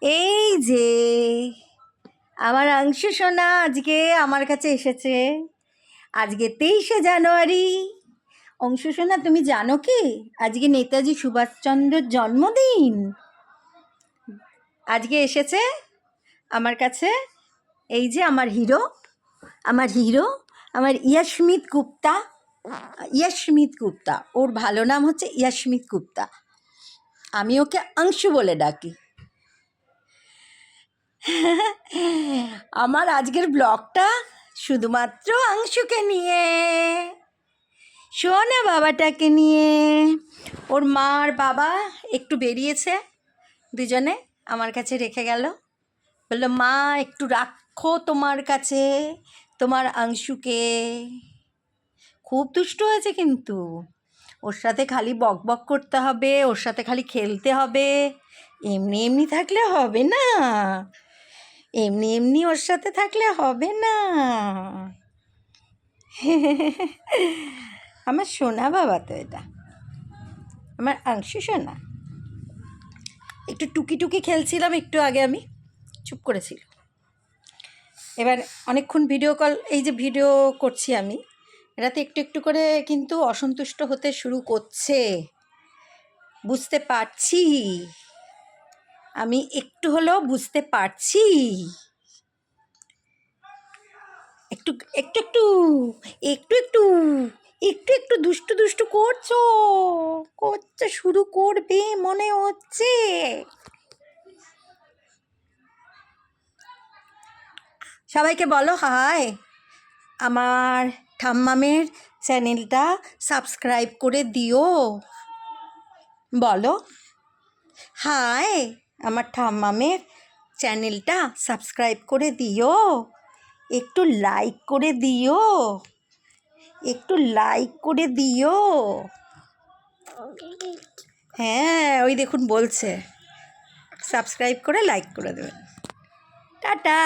এই যে আমার অংশু সোনা আজকে আমার কাছে এসেছে। আজকে 23শে জানুয়ারি। অংশু সোনা, তুমি জানো কি আজকে নেতাজি সুভাষচন্দ্রের জন্মদিন? আজকে এসেছে আমার কাছে এই যে আমার হিরো, আমার ইয়াশমিত গুপ্তা। ওর ভালো নাম হচ্ছে ইয়াশমিত গুপ্তা, আমি ওকে অংশু বলে ডাকি। আমার আজকের ব্লগটা শুধুমাত্র অংশুকে নিয়ে, সোনা বাবাটাকে নিয়ে। ওর মা আর বাবা একটু বেরিয়েছে, দুজনে আমার কাছে রেখে গেল, বললো মা একটু রাখো তোমার কাছে তোমার অংশুকে। খুব দুষ্টু হয়েছে কিন্তু, ওর সাথে খালি বক বক করতে হবে, ওর সাথে খালি খেলতে হবে। এমনি এমনি থাকলে হবে না, এমনি ওর সাথে থাকলে হবে না। আমার সোনা বাবা তো, এটা আমার অংশু সোনা। একটু টুকি খেলছিলাম একটু আগে, আমি চুপ করেছিল। এবার অনেকক্ষণ ভিডিও করছি আমি, এটাতে একটু করে কিন্তু অসন্তুষ্ট হতে শুরু করছে, বুঝতে পারছি, আমি একটু হলেও বুঝতে পারছি। একটু একটু একটু একটু একটু একটু একটু দুষ্টু করছো শুরু করবে মনে হচ্ছে। সবাইকে বলো হাই, আমার ঠাম্মামের চ্যানেলটা সাবস্ক্রাইব করে দিও। বলো হাই, আমার ঠাম্মামের চ্যানেলটা সাবস্ক্রাইব করে দিও, একটু লাইক করে দিও, একটু লাইক করে দিও। হ্যাঁ, ওই দেখুন বলছে সাবস্ক্রাইব করে লাইক করে দেবেন। টাটা।